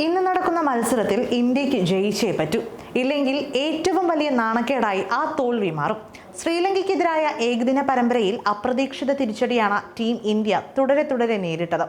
ഇന്ന് നടക്കുന്ന മത്സരത്തിൽ ഇന്ത്യക്ക് ജയിച്ചേ പറ്റൂ. ഇല്ലെങ്കിൽ ഏറ്റവും വലിയ നാണക്കേടായി ആ തോൽവി മാറും. ശ്രീലങ്കയ്ക്കെതിരായ ഏകദിന പരമ്പരയിൽ അപ്രതീക്ഷിത തിരിച്ചടിയാണ് ടീം ഇന്ത്യ തുടരെ നേരിട്ടത്.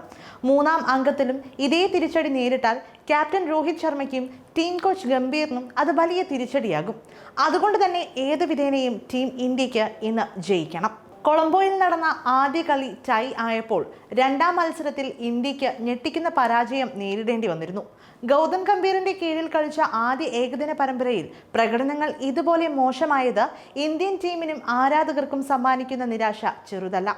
മൂന്നാം അംഗത്തിലും ഇതേ തിരിച്ചടി നേരിട്ടാൽ ക്യാപ്റ്റൻ രോഹിത് ശർമ്മയ്ക്കും ടീം കോച്ച് ഗംഭീറിനും അത് വലിയ തിരിച്ചടിയാകും. അതുകൊണ്ട് തന്നെ ഏത് വിധേനയും ടീം ഇന്ത്യക്ക് ഇന്ന് ജയിക്കണം. കൊളംബോയിൽ നടന്ന ആദ്യ കളി ടൈ ആയപ്പോൾ രണ്ടാം മത്സരത്തിൽ ഇന്ത്യക്ക് ഞെട്ടിക്കുന്ന പരാജയം നേരിടേണ്ടി വന്നിരുന്നു. ഗൗതം ഗംഭീറിന്റെ കീഴിൽ കളിച്ച ആദ്യ ഏകദിന പരമ്പരയിൽ പ്രകടനങ്ങൾ ഇതുപോലെ മോശമായത് ഇന്ത്യൻ ടീമിനും ആരാധകർക്കും സമ്മാനിക്കുന്ന നിരാശ ചെറുതല്ല.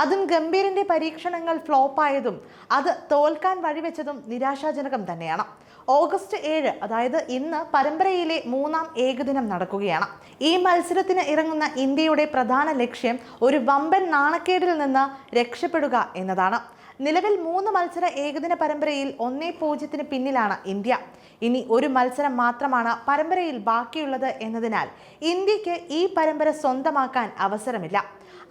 അതും ഗംഭീറിന്റെ പരീക്ഷണങ്ങൾ ഫ്ലോപ്പായതും അത് തോൽക്കാൻ വഴിവെച്ചതും നിരാശാജനകം തന്നെയാണ്. ഓഗസ്റ്റ് 7, അതായത് ഇന്ന് പരമ്പരയിലെ മൂന്നാം ഏകദിനം നടക്കുകയാണ്. ഈ മത്സരത്തിന് ഇറങ്ങുന്ന ഇന്ത്യയുടെ പ്രധാന ലക്ഷ്യം ഒരു വമ്പൻ നാണക്കേടിൽ നിന്ന് രക്ഷപ്പെടുക എന്നതാണ്. നിലവിൽ 3 മത്സര ഏകദിന പരമ്പരയിൽ 1-0 പിന്നിലാണ് ഇന്ത്യ. ഇനി ഒരു മത്സരം മാത്രമാണ് പരമ്പരയിൽ ബാക്കിയുള്ളത് എന്നതിനാൽ ഇന്ത്യക്ക് ഈ പരമ്പര സ്വന്തമാക്കാൻ അവസരമില്ല.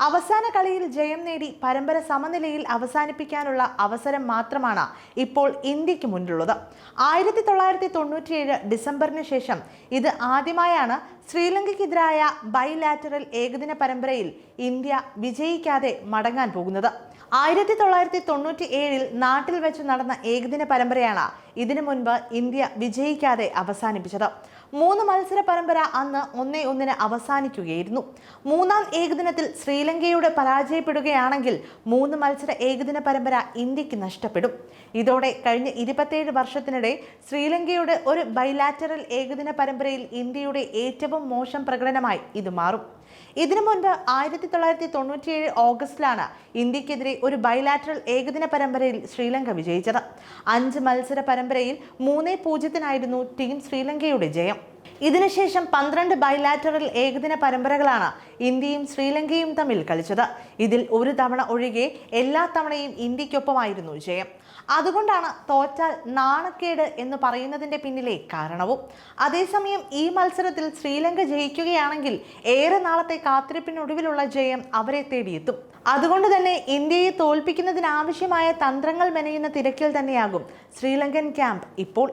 അവസാന കളിയിൽ ജയം നേടി പരമ്പര സമനിലയിൽ അവസാനിപ്പിക്കാനുള്ള അവസരം മാത്രമാണ് ഇപ്പോൾ ഇന്ത്യക്ക് മുന്നിലുള്ളത്. 1997 ഡിസംബറിന് ശേഷം ഇത് ആദ്യമായാണ് ശ്രീലങ്കയ്ക്കെതിരായ ബൈലാറ്ററൽ ഏകദിന പരമ്പരയിൽ ഇന്ത്യ വിജയിക്കാതെ മടങ്ങാൻ പോകുന്നത്. 1997 നാട്ടിൽ വെച്ച് നടന്ന ഏകദിന പരമ്പരയാണ് ഇതിനു മുൻപ് ഇന്ത്യ വിജയിക്കാതെ അവസാനിപ്പിച്ചത്. 3 മത്സര പരമ്പര അന്ന് 1-1 അവസാനിക്കുകയായിരുന്നു. മൂന്നാം ഏകദിനത്തിൽ ശ്രീലങ്കയോട് പരാജയപ്പെടുകയാണെങ്കിൽ 3 മത്സര ഏകദിന പരമ്പര ഇന്ത്യക്ക് നഷ്ടപ്പെടും. ഇതോടെ കഴിഞ്ഞ 27 വർഷത്തിനിടെ ശ്രീലങ്കയുടെ ഒരു ബൈലാറ്ററൽ ഏകദിന പരമ്പരയിൽ ഇന്ത്യയുടെ ഏറ്റവും മോശം പ്രകടനമായി ഇത് മാറും. ഇതിനു മുൻപ് 1997 ഓഗസ്റ്റിലാണ് ഇന്ത്യക്കെതിരെ ഒരു ബൈലാറ്ററൽ ഏകദിന പരമ്പരയിൽ ശ്രീലങ്ക വിജയിച്ചത്. 5 മത്സര പരമ്പരയിൽ 3-0 ടീം ശ്രീലങ്കയുടെ ജയം. ഇതിനുശേഷം 12 ബൈലാറ്ററൽ ഏകദിന പരമ്പരകളാണ് ഇന്ത്യയും ശ്രീലങ്കയും തമ്മിൽ കളിച്ചത്. ഇതിൽ ഒരു തവണ ഒഴികെ എല്ലാ തവണയും ഇന്ത്യക്കൊപ്പമായിരുന്നു ജയം. അതുകൊണ്ടാണ് തോറ്റാൽ നാണക്കേട് എന്ന് പറയുന്നതിന്റെ പിന്നിലെ കാരണവും. അതേസമയം ഈ മത്സരത്തിൽ ശ്രീലങ്ക ജയിക്കുകയാണെങ്കിൽ ഏറെ നാളത്തെ കാത്തിരിപ്പിനൊടുവിലുള്ള ജയം അവരെ തേടിയെത്തും. അതുകൊണ്ട് തന്നെ ഇന്ത്യയെ തോൽപ്പിക്കുന്നതിനാവശ്യമായ തന്ത്രങ്ങൾ മെനയുന്ന തിരക്കിൽ തന്നെയാകും ശ്രീലങ്കൻ ക്യാമ്പ് ഇപ്പോൾ.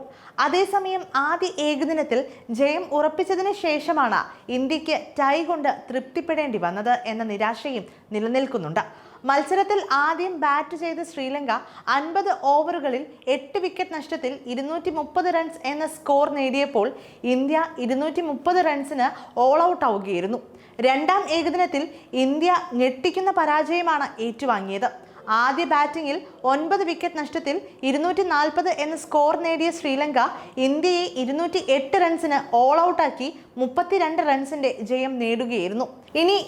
അതേസമയം ആദ്യ ഏകദിനത്തിൽ ജയം ഉറപ്പിച്ചതിന് ശേഷമാണ് ഇന്ത്യക്ക് ടൈ കൊണ്ട് തൃപ്തിപ്പെടേണ്ടി വന്നത് എന്ന നിരാശയും നിലനിൽക്കുന്നുണ്ട്. മത്സരത്തിൽ ആദ്യം ബാറ്റ് ചെയ്ത ശ്രീലങ്ക 50 ഓവറുകളിൽ 8 വിക്കറ്റ് നഷ്ടത്തിൽ 230 റൺസ് എന്ന സ്കോർ നേടിയപ്പോൾ ഇന്ത്യ 230 റൺസിന് ഓൾ ഔട്ട് ആവുകയായിരുന്നു. രണ്ടാം ഏകദിനത്തിൽ ഇന്ത്യ ഞെട്ടിക്കുന്ന പരാജയമാണ് ഏറ്റുവാങ്ങിയത്. ആദ്യ ബാറ്റിംഗിൽ 9 വിക്കറ്റ് നഷ്ടത്തിൽ 240 എന്ന സ്കോർ നേടിയ ശ്രീലങ്ക ഇന്ത്യയെ 208 റൺസിന് ഓൾ ഔട്ടാക്കി 32 റൺസിന്റെ ജയം നേടുകയായിരുന്നു.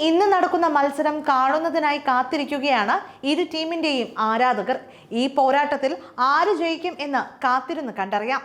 ഇന്ന് നടക്കുന്ന മത്സരം കാണുന്നതിനായി കാത്തിരിക്കുകയാണ് ഇരു ടീമിന്റെയും ആരാധകർ. ഈ പോരാട്ടത്തിൽ ആര് ജയിക്കും എന്ന് കാത്തിരുന്ന് കണ്ടറിയാം.